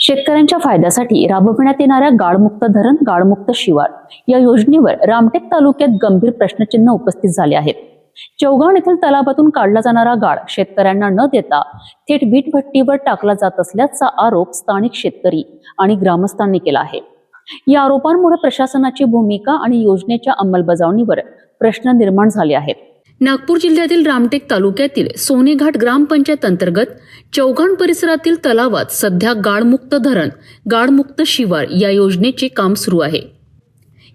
शेतकऱ्यांच्या फायद्यासाठी राबविण्यात येणाऱ्या गाळमुक्त धरण गाळमुक्त शिवार या योजनेवर रामटेक तालुक्यात गंभीर प्रश्नचिन्ह उपस्थित झाले आहेत। चौगाण येथील तलावातून काढला जाणारा गाळ शेतकऱ्यांना न देता थेट वीटभट्टीवर टाकला जात असल्याचा आरोप स्थानिक शेतकरी आणि ग्रामस्थांनी केला आहे। या आरोपांमुळे प्रशासनाची भूमिका आणि योजनेच्या अंमलबजावणीवर प्रश्न निर्माण झाले आहेत। नागपूर जिल्ह्यातील रामटेक तालुक्यातील सोनेघाट ग्रामपंचायत अंतर्गत चौगाण परिसरातील तलावात सध्या गाळमुक्त धरण गाळमुक्त शिवार या योजनेचे काम सुरू आहे।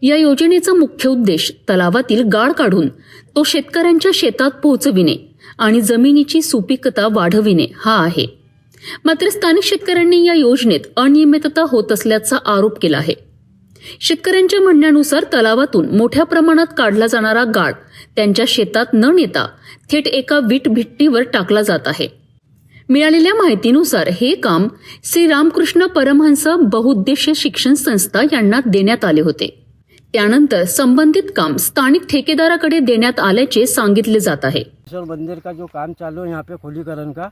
या योजनेचा मुख्य उद्देश तलावातील गाळ काढून तो शेतकऱ्यांच्या शेतात पोहोचविणे आणि जमिनीची सुपीकता वाढविणे हा आहे। मात्र स्थानिक शेतकऱ्यांनी या योजनेत अनियमितता होत असल्याचा आरोप केला आहे। शेतकऱ्यांच्या म्हणण्यानुसार तलावातून मोठ्या प्रमाणात काढला जाणारा गाळ त्यांच्या शेतात न नेता थेट एका वीटभट्टीवर टाकला जात आहे। मिळालेल्या माहितीनुसार हे काम श्री रामकृष्ण परमहंस बहुउद्देशीय शिक्षण संस्था यांना देण्यात आले होते। त्यानंतर संबंधित काम स्थानिक ठेकेदाराकडे देण्यात आल्याचे सांगितले जात आहे। मंदिर का जो काम चालू है यहाँ पे खोलीकरण का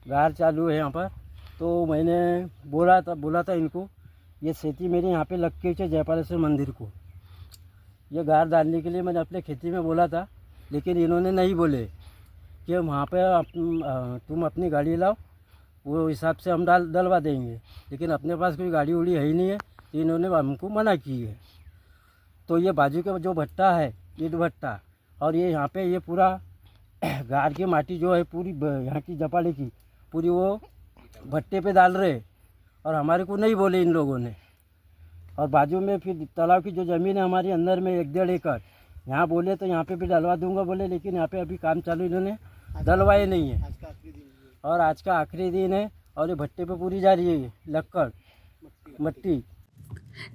गार चालू है यहाँ पर, तो मैंने बोला था इनको ये खेती मेरी यहाँ पे लग के जयपालेश्वर मंदिर को ये गार डालने के लिए मैंने अपने खेती में बोला था, लेकिन इन्होंने नहीं बोले कि वहाँ पे तुम अपनी गाड़ी लाओ, वो हिसाब से हम डलवा देंगे। लेकिन अपने पास कोई गाड़ी उड़ी है ही नहीं है, तो इन्होंने हमको मना की है। तो ये बाजू का जो भट्टा है ईट भट्टा, और ये यहाँ पे ये पूरा गार की माटी जो है पूरी यहाँ की जपाले की पूरी वो भट्टे पे डाल रहे, और हमारे को नहीं बोले इन लोगों ने। और बाजू में फिर तालाब की जो ज़मीन है हमारी अंदर में 1-1.5 एकड़, यहाँ बोले तो यहाँ पे भी डलवा दूंगा बोले, लेकिन यहाँ पे अभी काम चालू इन्होंने डलवाए नहीं है। और आज का आखिरी दिन है और ये भट्टे पे पूरी जा रही है लक्कड़ मट्टी।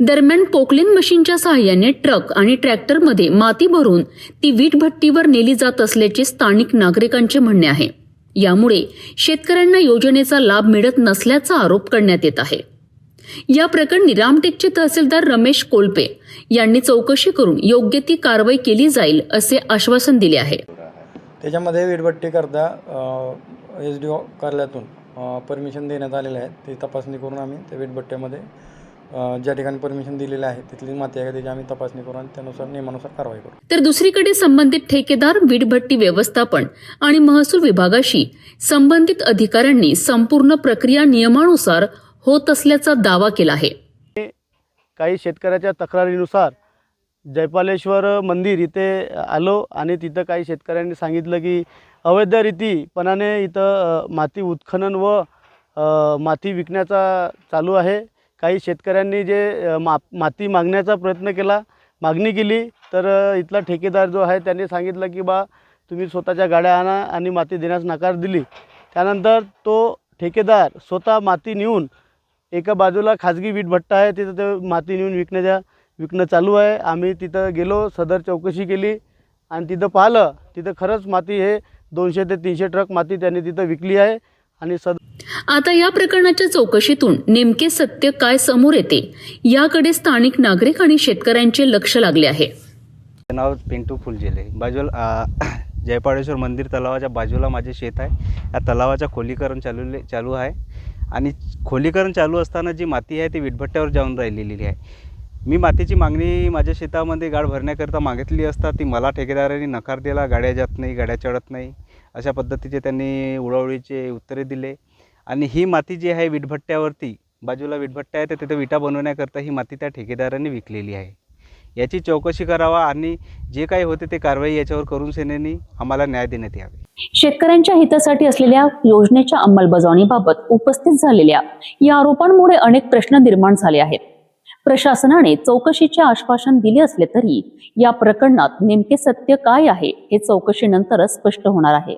दरम्यान पोकलेन मशीनच्या सहाय्याने ट्रक आणि ट्रॅक्टरमध्ये माती भरून ती वीटभट्टीवर नेली जात असल्याचे स्थानिक नागरिकांचे म्हणणे आहे। यामुळे शेतकऱ्यांना योजनेचा लाभ मिळत नसल्याचा आरोप करण्यात येत आहे। या प्रकरणी रामटेकचे तहसीलदार रमेश कोल्पे यांनी चौकशी करून योग्य ती कारवाई केली जाईल असे आश्वासन दिले आहे। त्याच्यामध्ये वीटभट्टी करता एसडीओ कार्यालयातून परमिशन देण्यात आलेले आहे। ती तपासणी करून आम्ही त्या वीटभट्ट्यामध्ये ज्या ठिकाणी परमिशन दिलेली आहे तिथली माती आहे त्याची आम्ही तपासणी करू आणि त्यानुसार नियमानुसार कारवाई करू। तर दुसरीकडे संबंधित ठेकेदार, वीटभट्टी व्यवस्थापन आणि महसूल विभागाशी संबंधित अधिकाऱ्यांनी संपूर्ण प्रक्रिया नियमानुसार होत असल्याचा दावा केला आहे। काही शेतकऱ्याच्या तक्रारीनुसार जयपालेश्वर मंदिर इथे आलो आणि तिथं काही शेतकऱ्यांनी सांगितलं की अवैधरीतीपणाने इथं माती उत्खनन व माती विकण्याचा चालू आहे। काही शेतकऱ्यांनी जे माती मागण्याचा प्रयत्न केला, मागणी केली, तर इथला ठेकेदार जो आहे त्यांनी सांगितलं की बा तुम्ही स्वतःच्या गाड्या आणा आणि माती देण्यास नकार दिली। त्यानंतर तो ठेकेदार स्वतः माती नेऊन एका बाजूला खाजगी वीटभट्टा आहे तिथं ते माती नेऊन विकणं चालू आहे। आम्ही तिथं गेलो, सदर चौकशी केली आणि तिथं पाहिलं, तिथं खरंच माती हे 200 ते 300 ट्रक माती त्यांनी तिथं विकली आहे। आणि आता या प्रकरणाच्या चौकशीतून नेमके सत्य काय समोर येते याकडे स्थानिक नागरिक आणि शेतकऱ्यांचे लक्ष लागले आहे। नाव पिंटू फुलझेले, बाजूला जयपालेश्वर मंदिर तलावाच्या बाजूला माझे शेत आहे। या तलावाचं खोलीकरण चालू आहे आणि खोलीकरण चालू असताना जी माती आहे ती वीटभट्ट्यावर जाऊन राहिलेली आहे। मी मातीची मागणी माझ्या शेतामध्ये गाळ भरण्याकरता मागितली असता ती मला ठेकेदारांनी नकार दिला। गाड्या जात नाही, गाड्या चढत नाही, अशा पद्धतीचे त्यांनी उडवडीचे उत्तरे दिले। आणि ही माती जी आहे वीटभट्ट्यावरती बाजूला वीटभट्ट्या आहे तर तिथे विटा बनवण्याकरता ही माती त्या ठेकेदारांनी विकलेली आहे। याची चौकशी करावा आणि जे काही होते ते कारवाई याच्यावर करून सेनेनी आम्हाला न्याय देण्यात यावे। शेतकऱ्यांच्या हितासाठी असलेल्या योजनेच्या अंमलबजावणीबाबत उपस्थित झालेल्या या आरोपांमुळे अनेक प्रश्न निर्माण झाले आहेत। प्रशासनाने चौकशीचे आश्वासन दिले असले तरी या प्रकरणात नेमके सत्य काय आहे हे चौकशीनंतरच स्पष्ट होणार आहे।